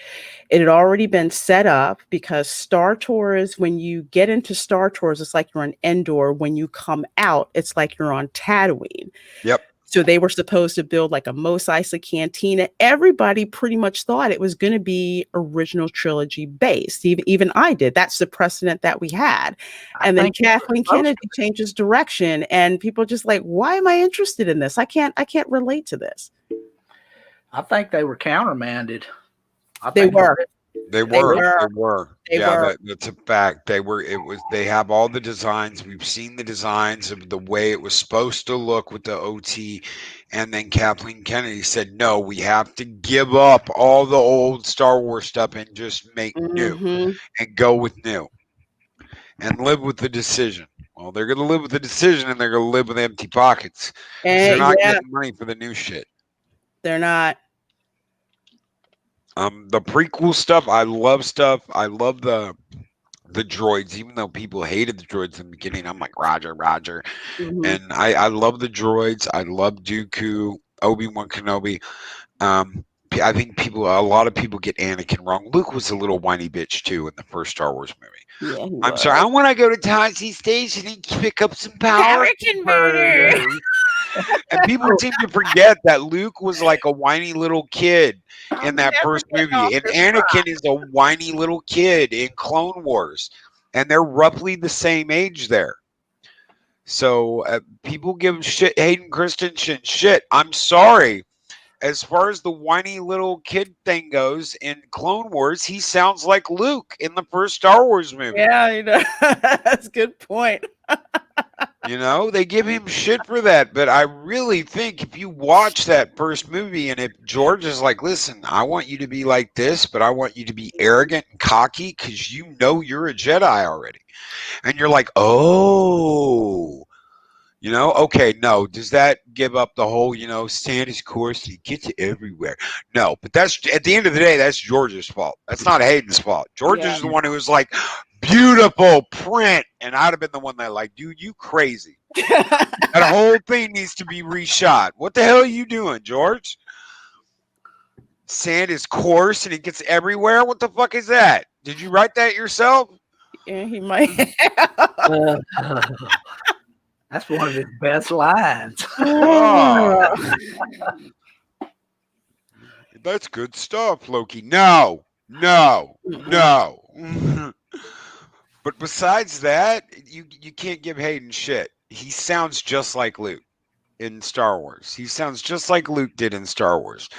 It had already been set up because Star Tours, when you get into Star Tours, it's like you're on Endor. When you come out, it's like you're on Tatooine. Yep. So they were supposed to build like a Mos Eisley cantina. Everybody pretty much thought it was going to be original trilogy based. Even I did. That's the precedent that we had. And then Kathleen Kennedy changes direction, and people are just like, "Why am I interested in this? I can't relate to this." I think they were countermanded. They were. They were. That's a fact. They have all the designs. We've seen the designs of the way it was supposed to look with the OT. And then Kathleen Kennedy said, no, we have to give up all the old Star Wars stuff and just make new and go with new and live with the decision. Well, they're going to live with the decision, and they're going to live with empty pockets. They're not getting money for the new shit. They're not. The prequel stuff, I love stuff. I love the droids, even though people hated the droids in the beginning. I'm like, Roger. And I love the droids. I love Dooku, Obi-Wan Kenobi. I think a lot of people get Anakin wrong. Luke was a little whiny bitch too in the first Star Wars movie. Yeah, I'm sorry. I want to go to Tazi Station and pick up some power converters. And people seem to forget that Luke was like a whiny little kid in that first movie. And Anakin is a whiny little kid in Clone Wars. And they're roughly the same age there. So people give Hayden Christensen shit. I'm sorry. As far as the whiny little kid thing goes, in Clone Wars, he sounds like Luke in the first Star Wars movie. Yeah, you know, that's a good point. You know, they give him shit for that. But I really think if you watch that first movie and if George is like, listen, I want you to be like this, but I want you to be arrogant and cocky because you know you're a Jedi already. And you're like, oh, you know, okay, no. Does that give up the whole, you know, Santa's course, he gets you everywhere? No, but that's, at the end of the day, that's George's fault. That's not Hayden's fault. George is the one who was like, beautiful print. And I'd have been the one that like, dude, you crazy. That whole thing needs to be reshot. What the hell are you doing, George? Santa's course and it gets everywhere? What the fuck is that? Did you write that yourself? Yeah, he might. That's one of his best lines. Oh. That's good stuff, Loki. No. But besides that, you can't give Hayden shit. He sounds just like Luke in Star Wars. He sounds just like Luke did in Star Wars.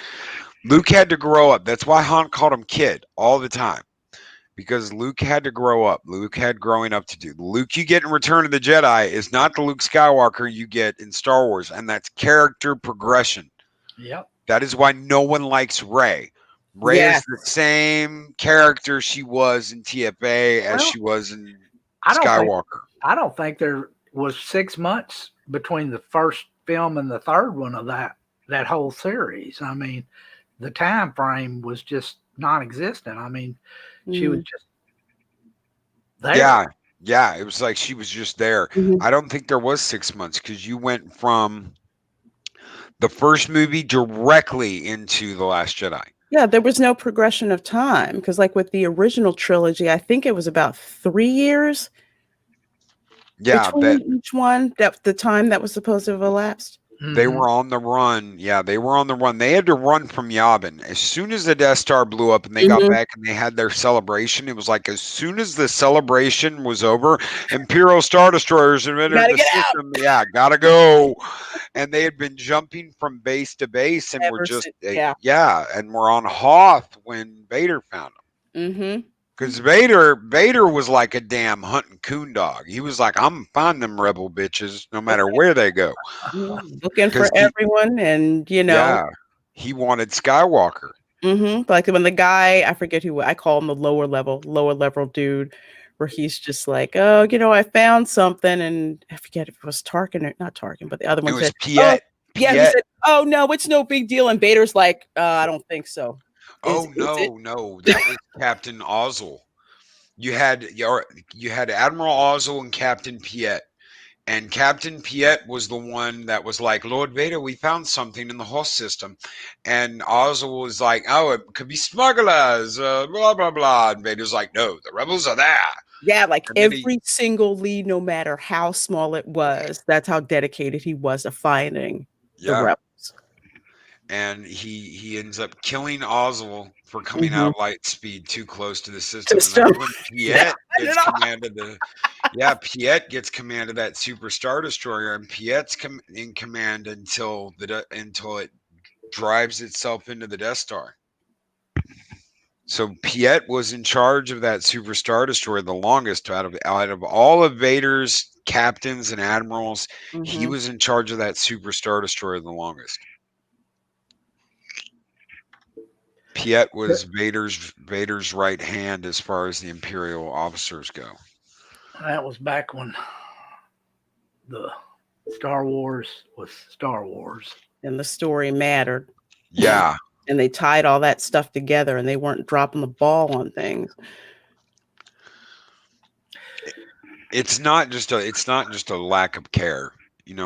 Luke had to grow up. That's why Han called him kid all the time. Because Luke had to grow up. Luke had growing up to do. The Luke you get in Return of the Jedi is not the Luke Skywalker you get in Star Wars. And that's character progression. Yep. That is why no one likes Rey. Rhea's the same character she was in TFA as Well, she was in I Skywalker. don't think there was 6 months between the first film and the third one of that whole series. I mean, the time frame was just non-existent. I mean, she was just there. Yeah, it was like she was just there. I don't think there was 6 months because you went from the first movie directly into The Last Jedi. Yeah, there was no progression of time because, like with the original trilogy, I think it was about 3 years between each one. That the time that was supposed to have elapsed. They were on the run. Yeah, they were on the run. They had to run from Yavin. As soon as the Death Star blew up and they got back and they had their celebration, it was like as soon as the celebration was over, Imperial Star Destroyers had entered the system. Yeah, gotta go. And they had been jumping from base to base and were just, and we're on Hoth when Vader found them. Because Vader was like a damn hunting coon dog. He was like, I'm finding them rebel bitches no matter where they go. Looking for everyone, and he wanted Skywalker. Like when the guy, I forget who, I call him the lower level dude, where he's just like, oh, I found something, and I forget if it was Tarkin or not Tarkin, but the other one said, Piet. He said, oh no, it's no big deal, and Vader's like, I don't think so. No, that was Captain Ozzel. You had Admiral Ozzel and Captain Piet. And Captain Piet was the one that was like, Lord Vader, we found something in the Hoth system. And Ozzel was like, oh, it could be smugglers, blah, blah, blah. And Vader's like, no, the rebels are there. Yeah, like every single lead, no matter how small it was, that's how dedicated he was to finding the rebels. And he ends up killing Ozzel for coming out of light speed too close to the system. And that's when Piet gets command of Piet gets command of that Super Star Destroyer, and Piet's in command until it drives itself into the Death Star. So Piet was in charge of that Super Star Destroyer the longest out of all of Vader's captains and admirals. He was in charge of that Super Star Destroyer the longest. Piet was Vader's right hand as far as the Imperial officers go. That was back when the Star Wars was Star Wars. And the story mattered. Yeah. And they tied all that stuff together and they weren't dropping the ball on things. It's not just a lack of care.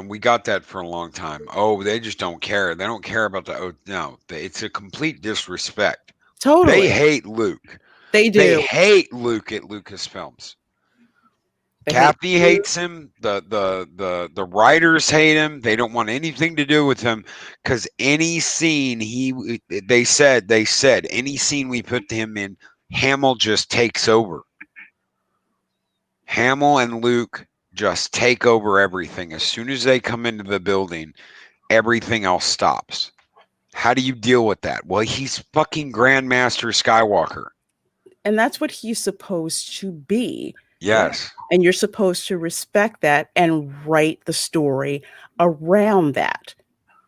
We got that for a long time. Oh, they just don't care. They don't care about it's a complete disrespect. Totally. They hate Luke. They do. They hate Luke at Lucasfilms. Kathy hates him. The writers hate him. They don't want anything to do with him because any scene they said any scene we put him in, Hamill just takes over. Hamill and Luke just take over everything. As soon as they come into the building, everything else stops. How do you deal with that? Well, he's fucking Grandmaster Skywalker. And that's what he's supposed to be. Yes. And you're supposed to respect that and write the story around that.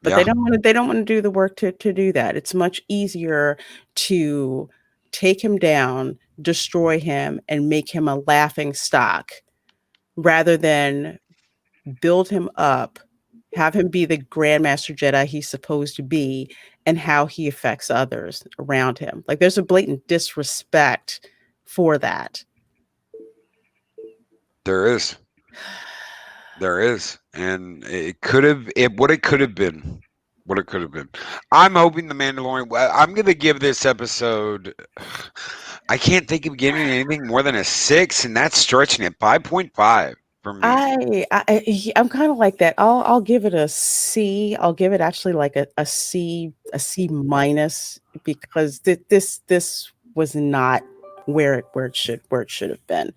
But they don't want to do the work to do that. It's much easier to take him down, destroy him, and make him a laughing stock rather than build him up, have him be the Grandmaster Jedi he's supposed to be, and how he affects others around him. Like there's a blatant disrespect for that. There is. And it could have been. What it could have been. I'm hoping the Mandalorian, I'm going to give this episode, I can't think of giving anything more than a 6, and that's stretching it. 5.5 for me. I'm kind of like that. I'll give it a C. I'll give it actually like a C minus because this was not where it should have been.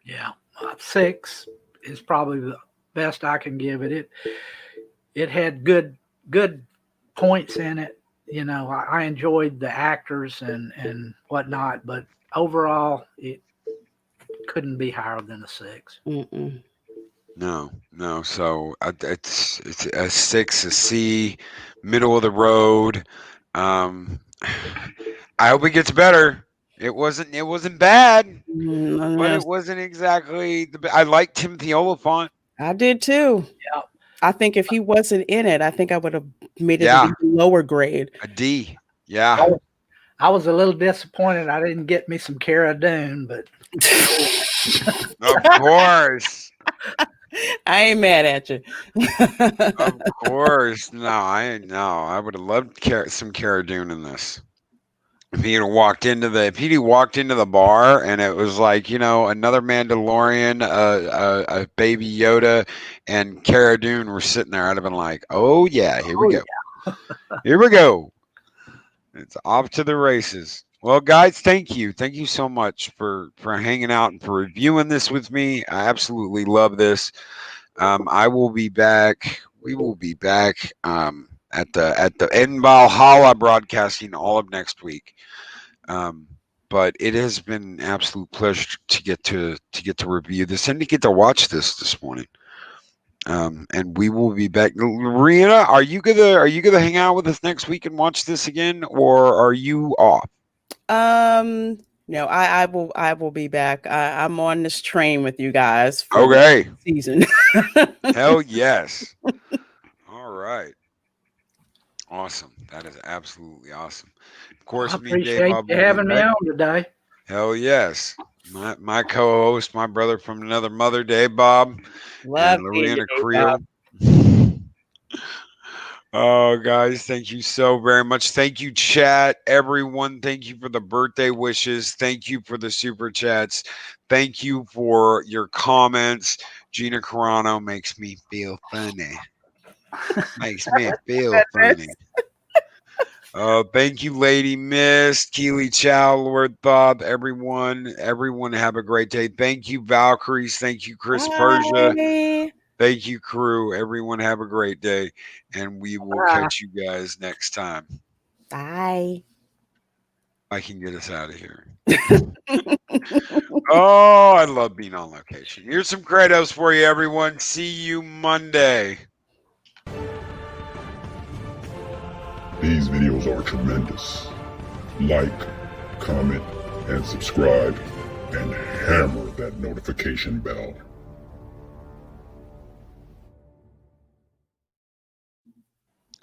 Yeah. 6 is probably the best I can give it. It had good points in it. I enjoyed the actors and whatnot, but overall it couldn't be higher than a 6. Mm-mm. No. So it's a 6, a C, middle of the road. I hope it gets better. It wasn't bad, Mm, but yes, it wasn't exactly I like Timothy Oliphant. I did too. Yeah. I think if he wasn't in it, I think I would have made it an Yeah. even lower grade. A D. I Yeah. was, I was a little disappointed I didn't get me some Cara Dune, but Of course. I ain't mad at you. Of course. No, I would have loved some Cara Dune in this. If he'd walked into the bar and it was like, another Mandalorian, a baby Yoda, and Cara Dune were sitting there, I'd have been like, oh yeah, here we go. Here we go. It's off to the races. Well, guys, thank you. Thank you so much for hanging out and for reviewing this with me. I absolutely love this. I will be back. We will be back at the in Valhalla broadcasting all of next week. But it has been an absolute pleasure to get to review this and to get to watch this morning. And we will be back. Rihanna, are you gonna hang out with us next week and watch this again, or are you off? No, I will be back. I'm on this train with you guys for Okay. the season. Hell yes. All right. Awesome. That is absolutely awesome. Of course, I me and Dave appreciate Bob you will be having me back. on today. Hell yes. My co-host, my brother from another mother, Dave Bob, Love and seeing Lorena you, Dave Bob. Creel. Oh, guys, thank you so very much. Thank you, chat, everyone. Thank you for the birthday wishes. Thank you for the super chats. Thank you for your comments. Gina Carano makes me feel funny. Makes me feel funny. Thank you, Lady Mist, Keely Chow, Lord Bob, everyone. Everyone have a great day. Thank you, Valkyries. Thank you, Chris Persia. Bye. Thank you, crew. Everyone have a great day. And we will catch you guys next time. Bye. I can get us out of here. Oh, I love being on location. Here's some Kratos for you, everyone. See you Monday. These videos are tremendous. Like, comment, and subscribe, and hammer that notification bell.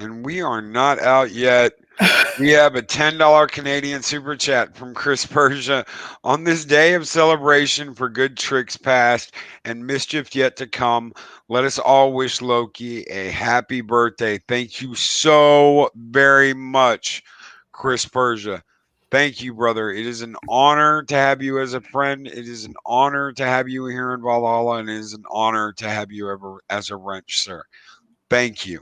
And we are not out yet. We have a $10 Canadian super chat from Chris Persia. On this day of celebration for good tricks past and mischief yet to come, let us all wish Loki a happy birthday. Thank you so very much, Chris Persia. Thank you, brother. It is an honor to have you as a friend. It is an honor to have you here in Valhalla, and it is an honor to have you ever as a wrench, sir. Thank you.